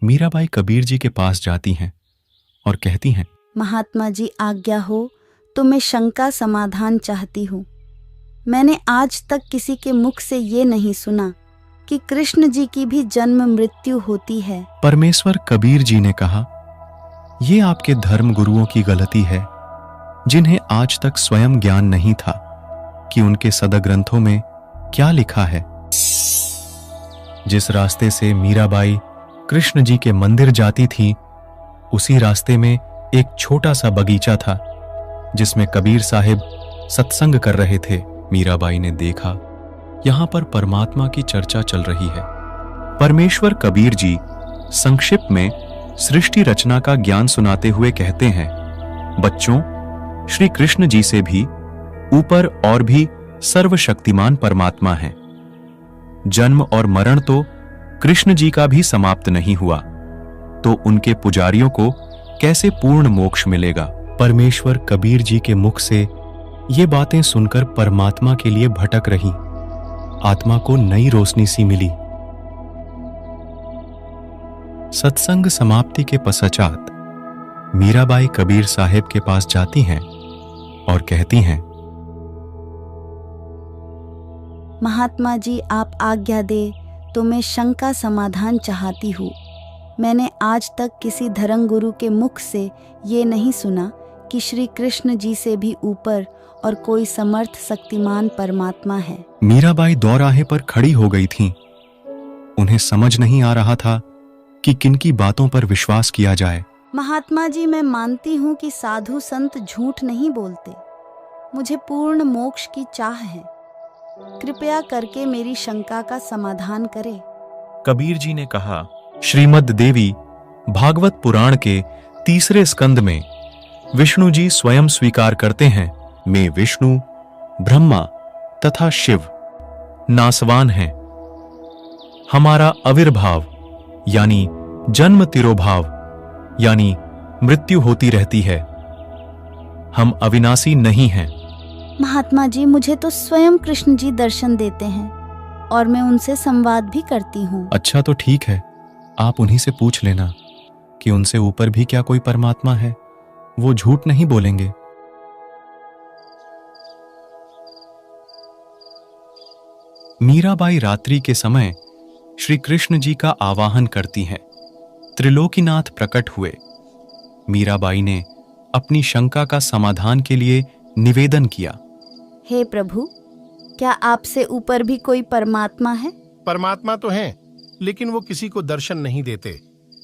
मीराबाई कबीर जी के पास जाती हैं और कहती हैं, महात्मा जी आज्ञा हो तो मैं शंका समाधान चाहती हूँ। मैंने आज तक किसी के मुख से ये नहीं सुना कि कृष्ण जी की भी जन्म मृत्यु होती है। परमेश्वर कबीर जी ने कहा, ये आपके धर्म गुरुओं की गलती है, जिन्हें आज तक स्वयं ज्ञान नहीं था कि उनके सदग्रंथों में क्या लिखा है। जिस रास्ते से मीराबाई कृष्ण जी के मंदिर जाती थी, उसी रास्ते में एक छोटा सा बगीचा था जिसमें कबीर साहिब सत्संग कर रहे थे। मीराबाई ने देखा, यहां पर परमात्मा की चर्चा चल रही है। परमेश्वर कबीर जी संक्षिप्त में सृष्टि रचना का ज्ञान सुनाते हुए कहते हैं, बच्चों, श्री कृष्ण जी से भी ऊपर और भी सर्वशक्तिमान परमात्मा है। जन्म और मरण तो कृष्ण जी का भी समाप्त नहीं हुआ, तो उनके पुजारियों को कैसे पूर्ण मोक्ष मिलेगा। परमेश्वर कबीर जी के मुख से ये बातें सुनकर परमात्मा के लिए भटक रही आत्मा को नई रोशनी सी मिली। सत्संग समाप्ति के पश्चात मीराबाई कबीर साहिब के पास जाती हैं और कहती हैं, महात्मा जी आप आज्ञा दे तो मैं शंका समाधान चाहती हूँ। मैंने आज तक किसी धर्म गुरु के मुख से ये नहीं सुना कि श्री कृष्ण जी से भी ऊपर और कोई समर्थ शक्तिमान परमात्मा है। मीराबाई दौराहे पर खड़ी हो गई थीं। उन्हें समझ नहीं आ रहा था कि किनकी बातों पर विश्वास किया जाए। महात्मा जी मैं मानती हूँ कि साधु संत झूठ नहीं बोलते। मुझे पूर्ण मोक्ष की चाह है। कृपया करके मेरी शंका का समाधान करें। कबीर जी ने कहा, श्रीमद् देवी भागवत पुराण के 3 स्कंद में विष्णु जी स्वयं स्वीकार करते हैं, मैं विष्णु, ब्रह्मा तथा शिव नासवान हैं। हमारा आविर्भाव यानी जन्म तिरोभाव यानी मृत्यु होती रहती है। हम अविनाशी नहीं हैं। महात्मा जी मुझे तो स्वयं कृष्ण जी दर्शन देते हैं और मैं उनसे संवाद भी करती हूँ। अच्छा तो ठीक है, आप उन्हीं से पूछ लेना कि उनसे ऊपर भी क्या कोई परमात्मा है। वो झूठ नहीं बोलेंगे। मीराबाई रात्रि के समय श्री कृष्ण जी का आवाहन करती हैं। त्रिलोकीनाथ प्रकट हुए। मीराबाई ने अपनी शंका का समाधान के लिए निवेदन किया, हे प्रभु, क्या आपसे ऊपर भी कोई परमात्मा है? परमात्मा तो हैं, लेकिन वो किसी को दर्शन नहीं देते।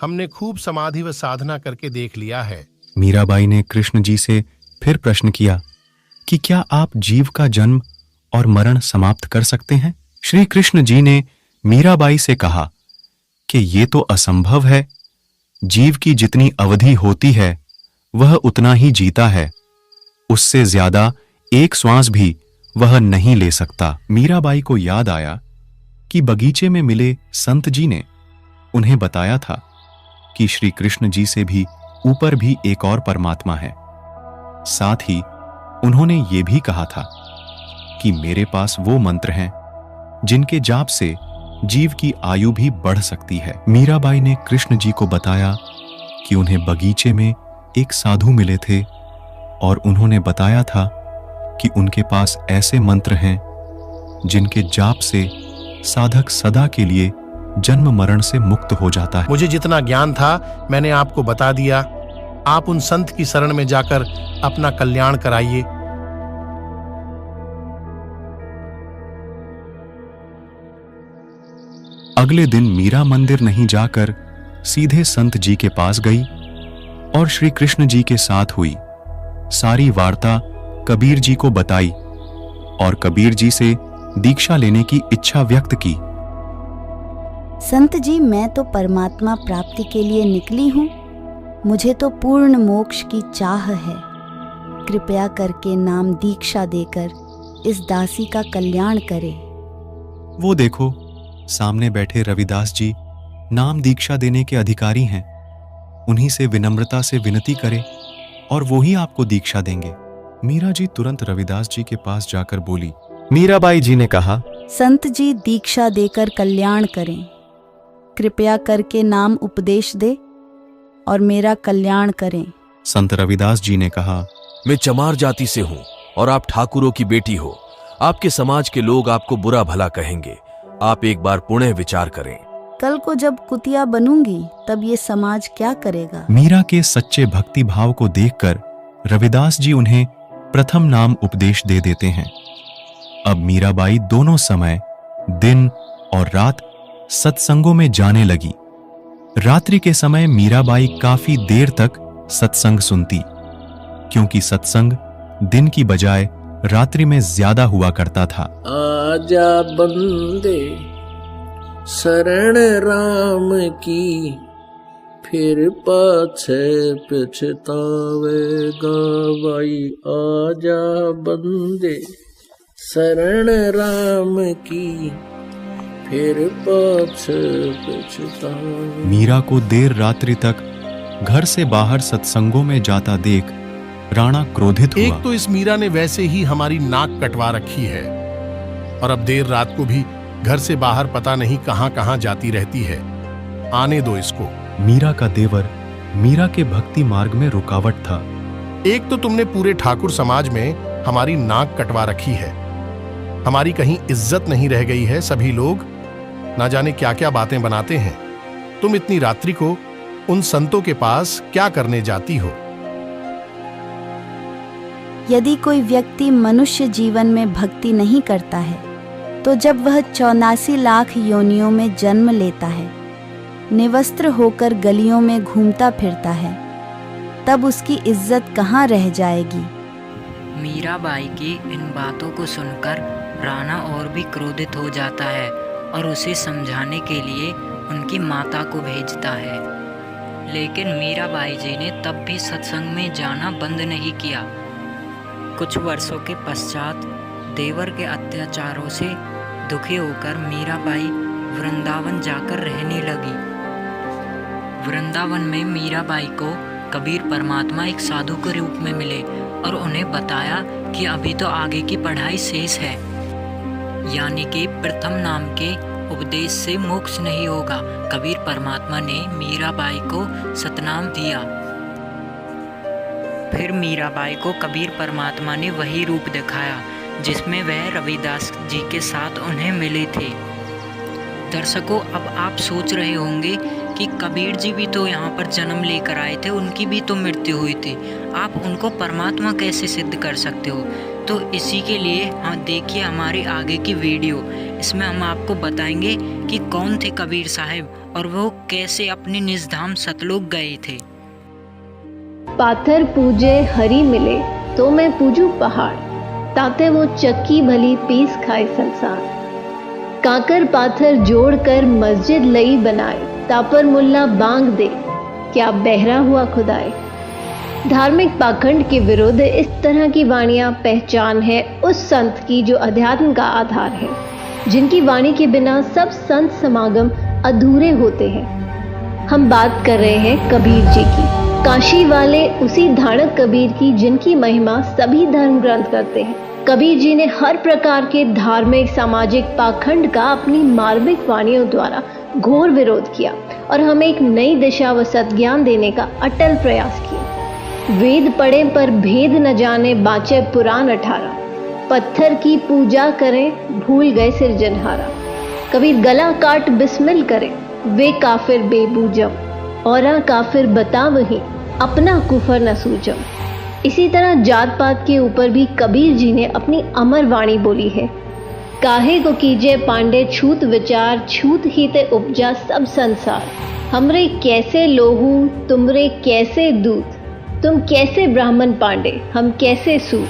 हमने खूब समाधि व साधना करके देख लिया है। मीराबाई ने कृष्ण जी से फिर प्रश्न किया कि क्या आप जीव का जन्म और मरण समाप्त कर सकते हैं? श्री कृष्ण जी ने मीराबाई से कहा कि ये तो असंभव है। जीव की जितनी अवधि होती है वह उतना ही जीता है, उससे ज्यादा एक श्वास भी वह नहीं ले सकता। मीराबाई को याद आया कि बगीचे में मिले संत जी ने उन्हें बताया था कि श्री कृष्ण जी से भी ऊपर भी एक और परमात्मा है। साथ ही उन्होंने ये भी कहा था कि मेरे पास वो मंत्र हैं जिनके जाप से जीव की आयु भी बढ़ सकती है। मीराबाई ने कृष्ण जी को बताया कि उन्हें बगीचे में एक साधु मिले थे और उन्होंने बताया था कि उनके पास ऐसे मंत्र हैं जिनके जाप से साधक सदा के लिए जन्म मरण से मुक्त हो जाता है। मुझे जितना ज्ञान था मैंने आपको बता दिया। आप उन संत की शरण में जाकर अपना कल्याण कराइए। अगले दिन मीरा मंदिर नहीं जाकर सीधे संत जी के पास गई और श्री कृष्ण जी के साथ हुई सारी वार्ता कबीर जी को बताई और कबीर जी से दीक्षा लेने की इच्छा व्यक्त की। संत जी, मैं तो परमात्मा प्राप्ति के लिए निकली हूँ। मुझे तो पूर्ण मोक्ष की चाह है। कृपया करके नाम दीक्षा देकर इस दासी का कल्याण करे। वो देखो, सामने बैठे रविदास जी नाम दीक्षा देने के अधिकारी हैं। उन्हीं से विनम्रता से विनती करें और वो ही आपको दीक्षा देंगे। मीरा जी तुरंत रविदास जी के पास जाकर बोली। मीराबाई जी ने कहा, संत जी दीक्षा देकर कल्याण करें। कृपया करके नाम उपदेश दे और मेरा कल्याण करें। संत रविदास जी ने कहा, मैं चमार जाति से हूँ और आप ठाकुरों की बेटी हो। आपके समाज के लोग आपको बुरा भला कहेंगे। आप एक बार पुनः विचार करें। कल को जब कुतिया बनूंगी तब ये समाज क्या करेगा? मीरा के सच्चे भक्ति भाव को देखकर रविदास जी उन्हें प्रथम नाम उपदेश दे देते हैं। अब मीराबाई दोनों समय, दिन और रात सत्संगों में जाने लगी। रात्रि के समय मीराबाई काफी देर तक सत्संग सुनती, क्योंकि सत्संग दिन की बजाय रात्रि में ज्यादा हुआ करता था। आजा बंदे शरण राम की, फिर पाछे पछतावेगा भाई। आजा बंदे शरण राम की, फिर पाछे पछतावेगा। मीरा को देर रात्रि तक घर से बाहर सत्संगों में जाता देख राणा क्रोधित हुआ। एक तो इस मीरा ने वैसे ही हमारी नाक कटवा रखी है, और अब देर रात को भी घर से बाहर पता नहीं कहां कहां जाती रहती है। आने दो इसको। मीरा का देवर मीरा के भक्ति मार्ग में रुकावट था। एक तो तुमने पूरे ठाकुर समाज में हमारी नाक कटवा रखी है, हमारी कहीं इज्जत नहीं रह गई है। सभी लोग ना जाने क्या क्या बातें बनाते हैं। तुम इतनी रात्रि को उन संतों के पास क्या करने जाती हो? यदि कोई व्यक्ति मनुष्य जीवन में भक्ति नहीं करता है तो जब वह 84 लाख योनियों में जन्म लेता है, निवस्त्र होकर गलियों में घूमता फिरता है, तब उसकी इज्जत कहाँ रह जाएगी? मीराबाई की इन बातों को सुनकर राणा और भी क्रोधित हो जाता है और उसे समझाने के लिए उनकी माता को भेजता है। लेकिन मीराबाई जी ने तब भी सत्संग में जाना बंद नहीं किया। कुछ वर्षों के पश्चात देवर के अत्याचारों से दुखी होकर मीराबाई वृंदावन जाकर रहने लगी। वृंदावन में मीराबाई को कबीर परमात्मा एक साधु के रूप में मिले और उन्हें बताया कि अभी तो आगे की पढ़ाई शेष है, यानी कि प्रथम नाम के उपदेश से मोक्ष नहीं होगा। कबीर परमात्मा ने मीराबाई को सतनाम दिया। फिर मीराबाई को कबीर परमात्मा ने वही रूप दिखाया जिसमें वह रविदास जी के साथ उन्हें मिले थे। दर्शकों, अब आप सोच रहे होंगे कि कबीर जी भी तो यहाँ पर जन्म लेकर आए थे, उनकी भी तो मृत्यु हुई थी, आप उनको परमात्मा कैसे सिद्ध कर सकते हो? तो इसी के लिए हाँ देखिए हमारी आगे की वीडियो। इसमें हम आपको बताएंगे कि कौन थे कबीर साहब और वो कैसे अपने निज धाम सतलोक गए थे। पाथर पूजे हरि मिले तो मैं पूजू पहाड़, ताते वो चक्की भली पीस खाए संसार। काकर पाथर जोड़कर मस्जिद लई बनाए, तापर मुल्ला बांग दे क्या बहरा हुआ खुदाए। धार्मिक पाखंड के विरुद्ध इस तरह की वाणियां पहचान है उस संत की जो अध्यात्म का आधार है, जिनकी वाणी के बिना सब संत समागम अधूरे होते हैं। हम बात कर रहे हैं कबीर जी की, काशी वाले उसी धाड़क कबीर की जिनकी महिमा सभी धर्म ग्रंथ करते हैं। कबीर जी ने हर प्रकार के धार्मिक सामाजिक पाखंड का अपनी मार्मिक वाणियों द्वारा घोर विरोध किया और हमें एक नई दिशा व सद्ज्ञान देने का अटल प्रयास किया। वेद पढ़े पर भेद न जाने, बाँचे पुराण 18। पत्थर की पूजा करें, भूल गए सिरजनहारा। कबीर गला काट बिस्मिल करें, वे काफिर बेबूजम। औरा काफिर बता वही, अपना कुफर न सूझम। इसी तरह जात पात के ऊपर भी कबीर जी ने अपनी अमर वाणी बोली है। काहे को कीजे पांडे छूत विचार, छूत ही ते उपजा सब संसार। हमरे कैसे लोहू, तुमरे कैसे दूत, तुम कैसे ब्राह्मण पांडे, हम कैसे सूत।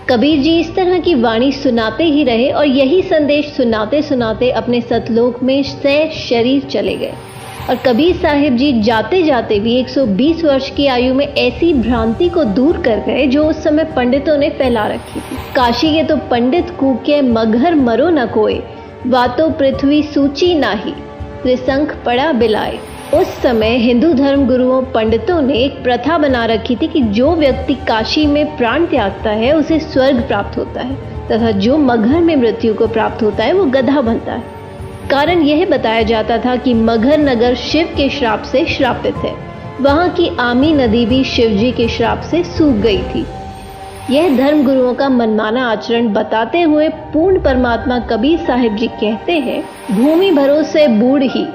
कबीर जी इस तरह की वाणी सुनाते ही रहे और यही संदेश सुनाते सुनाते अपने सतलोक में सह शरीर चले गए। और कबीर साहिब जी जाते जाते भी 120 वर्ष की आयु में ऐसी भ्रांति को दूर कर गए जो उस समय पंडितों ने फैला रखी थी। काशी के तो पंडित कूके मगर मरो न कोय, वातो पृथ्वी सूची नाही, त्रिशंख पड़ा बिलाए। उस समय हिंदू धर्म गुरुओं पंडितों ने एक प्रथा बना रखी थी कि जो व्यक्ति काशी में प्राण त्यागता है उसे स्वर्ग प्राप्त होता है, तथा जो मगहर में मृत्यु को प्राप्त होता है वो गधा बनता है। कारण यह बताया जाता था कि मगहर नगर शिव के श्राप से श्रापित है। वहां की आमी नदी भी शिव जी के श्राप से सूख गई थी। यह धर्म गुरुओं का मनमाना आचरण बताते हुए पूर्ण परमात्मा कबीर साहिब जी कहते हैं, भूमि भरोसे बूढ़ ही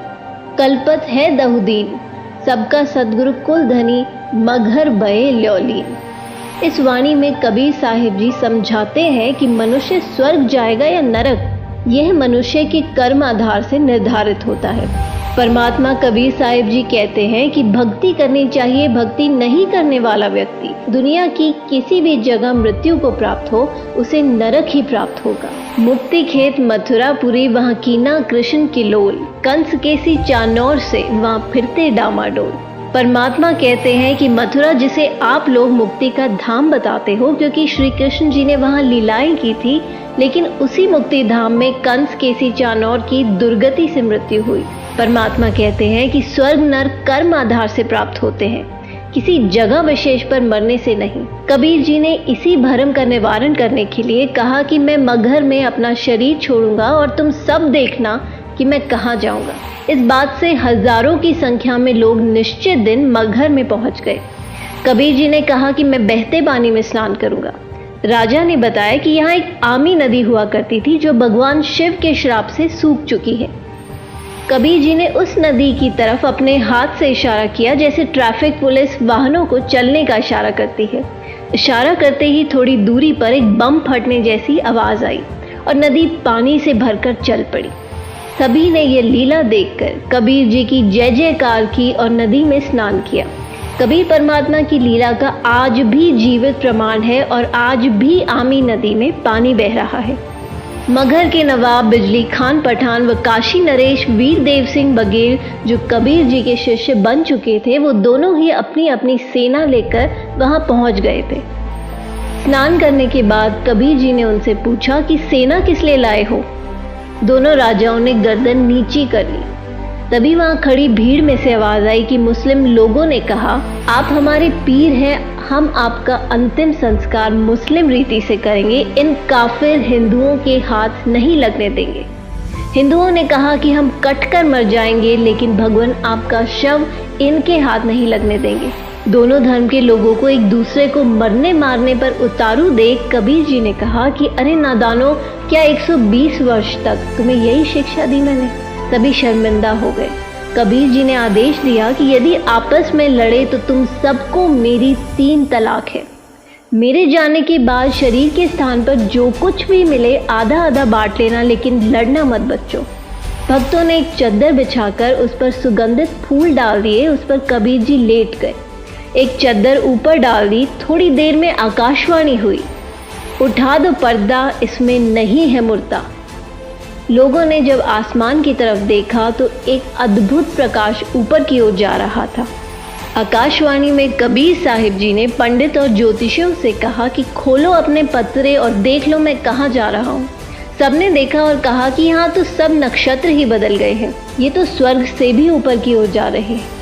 कल्पत है दहुदीन, सबका सदगुरु कुल धनी मगहर बये ल्योलीन। इस वाणी में कबीर साहिब जी समझाते हैं कि मनुष्य स्वर्ग जाएगा या नरक, यह मनुष्य के कर्म आधार से निर्धारित होता है। परमात्मा कबीर साहिब जी कहते हैं कि भक्ति करनी चाहिए, भक्ति नहीं करने वाला व्यक्ति दुनिया की किसी भी जगह मृत्यु को प्राप्त हो, उसे नरक ही प्राप्त होगा। मुक्ति खेत मथुरापुरी वहाँ कीना कृष्ण की लोल, कंस केसी चानौर से वहाँ फिरते डामाडोल। परमात्मा कहते हैं कि मथुरा जिसे आप लोग मुक्ति का धाम बताते हो, क्योंकि श्री कृष्ण जी ने वहाँ लीलाएं की थी, लेकिन उसी मुक्ति धाम में कंस केसी चानौर की दुर्गति से मृत्यु हुई। परमात्मा कहते हैं कि स्वर्ग नरक कर्म आधार से प्राप्त होते हैं, किसी जगह विशेष पर मरने से नहीं। कबीर जी ने इसी भ्रम का निवारण करने के लिए कहा कि मैं मगहर में अपना शरीर छोड़ूंगा और तुम सब देखना कि मैं कहाँ जाऊंगा। इस बात से हजारों की संख्या में लोग निश्चित दिन मगहर में पहुंच गए। कबीर जी ने कहा कि मैं बहते पानी में स्नान करूंगा। राजा ने बताया कि यहाँ एक आमी नदी हुआ करती थी जो भगवान शिव के श्राप से सूख चुकी है। कबीर जी ने उस नदी की तरफ अपने हाथ से इशारा किया, जैसे ट्रैफिक पुलिस वाहनों को चलने का इशारा करती है। इशारा करते ही थोड़ी दूरी पर एक बम फटने जैसी आवाज आई और नदी पानी से भरकर चल पड़ी। सभी ने ये लीला देखकर कबीर जी की जय जयकार की और नदी में स्नान किया। कबीर परमात्मा की लीला का आज भी जीवित प्रमाण है और आज भी आमी नदी में पानी बह रहा है। मगहर के नवाब बिजली खान पठान व काशी नरेश वीर देव सिंह बघेल जो कबीर जी के शिष्य बन चुके थे, वो दोनों ही अपनी अपनी सेना लेकर वहां पहुंच गए थे। स्नान करने के बाद कबीर जी ने उनसे पूछा कि सेना किस लिए लाए हो। दोनों राजाओं ने गर्दन नीची कर ली। तभी वहां खड़ी भीड़ में से आवाज आई कि मुस्लिम लोगों ने कहा, आप हमारे पीर हैं, हम आपका अंतिम संस्कार मुस्लिम रीति से करेंगे, इन काफिर हिंदुओं के हाथ नहीं लगने देंगे। हिंदुओं ने कहा कि हम कटकर मर जाएंगे, लेकिन भगवान आपका शव इनके हाथ नहीं लगने देंगे। दोनों धर्म के लोगों को एक दूसरे को मरने मारने पर उतारू देख कबीर जी ने कहा कि अरे नादानो, क्या 120 वर्ष तक तुम्हें यही शिक्षा दी मैंने? सभी शर्मिंदा हो गए। कबीर जी ने आदेश दिया कि यदि आपस में लड़े तो तुम सबको मेरी 3 तलाक है। मेरे जाने के बाद शरीर के स्थान पर जो कुछ भी मिले आधा आधा बांट लेना, लेकिन लड़ना मत बच्चों। भक्तों ने एक चद्दर बिछाकर उस पर सुगंधित फूल डाल दिए। उस पर कबीर जी लेट गए। एक चद्दर ऊपर डाल दी। थोड़ी देर में आकाशवाणी हुई, उठा दो पर्दा, इसमें नहीं है मुर्दा। लोगों ने जब आसमान की तरफ देखा तो एक अद्भुत प्रकाश ऊपर की ओर जा रहा था। आकाशवाणी में कबीर साहिब जी ने पंडित और ज्योतिषियों से कहा कि खोलो अपने पत्रे और देख लो मैं कहाँ जा रहा हूँ। सबने देखा और कहा कि यहाँ तो सब नक्षत्र ही बदल गए हैं, ये तो स्वर्ग से भी ऊपर की ओर जा रहे हैं।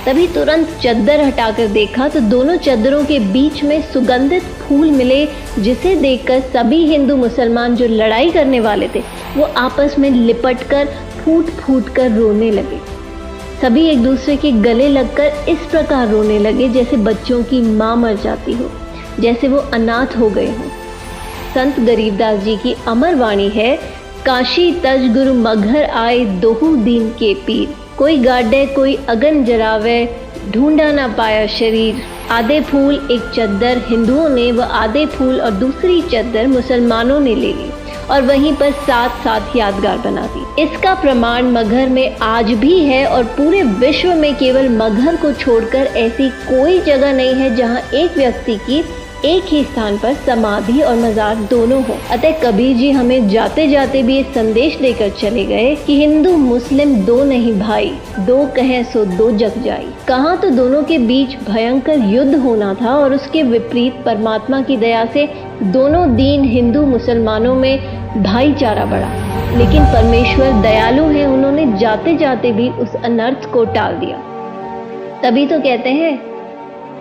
तभी तुरंत चद्दर हटाकर देखा तो दोनों चद्दरों के बीच में सुगंधित फूल मिले, जिसे देखकर सभी हिंदू मुसलमान जो लड़ाई करने वाले थे वो आपस में लिपटकर फूट फूट कर रोने लगे। सभी एक दूसरे के गले लगकर इस प्रकार रोने लगे जैसे बच्चों की माँ मर जाती हो, जैसे वो अनाथ हो गए हों। संत गरीबदास जी की अमर वाणी है, काशी तज गुरु मगहर आए दोहू दीन के पीर, कोई गाडे कोई अगन जरावे, ढूंढा ना पाया शरीर। आधे फूल एक चद्दर हिंदुओं ने व आधे फूल और दूसरी चद्दर मुसलमानों ने ले ली और वहीं पर साथ साथ यादगार बना दी। इसका प्रमाण मगहर में आज भी है और पूरे विश्व में केवल मगहर को छोड़कर ऐसी कोई जगह नहीं है जहां एक व्यक्ति की एक ही स्थान पर समाधि और मजार दोनों हो। अतः कबीर जी हमें जाते जाते भी ये संदेश देकर चले गए कि हिंदू मुस्लिम दो नहीं भाई, दो कहें सो दो जग जाई। कहा तो दोनों के बीच भयंकर युद्ध होना था और उसके विपरीत परमात्मा की दया से दोनों दीन हिंदू मुसलमानों में भाईचारा बढ़ा। लेकिन परमेश्वर दयालु है, उन्होंने जाते जाते भी उस अनर्थ को टाल दिया। तभी तो कहते हैं,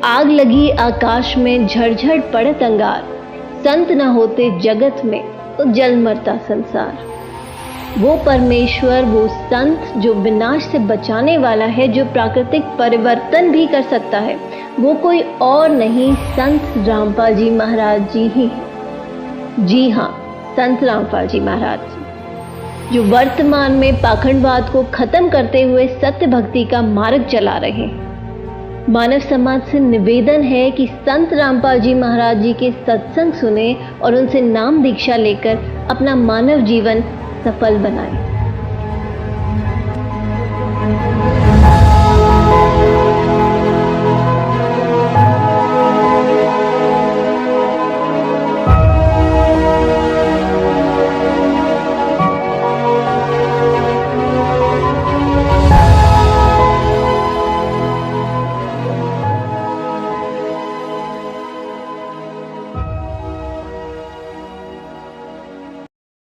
आग लगी आकाश में झड़झड़ पड़त अंगार, संत न होते जगत में तो जल मरता संसार। वो परमेश्वर, वो संत जो विनाश से बचाने वाला है, जो प्राकृतिक परिवर्तन भी कर सकता है, वो कोई और नहीं, संत रामपाल जी महाराज जी ही हैं। जी हाँ, संत रामपाल जी महाराज जी, जो वर्तमान में पाखंडवाद को खत्म करते हुए सत्य भक्ति का मार्ग चला रहे हैं। मानव समाज से निवेदन है कि संत रामपाल जी महाराज जी के सत्संग सुने और उनसे नाम दीक्षा लेकर अपना मानव जीवन सफल बनाएं।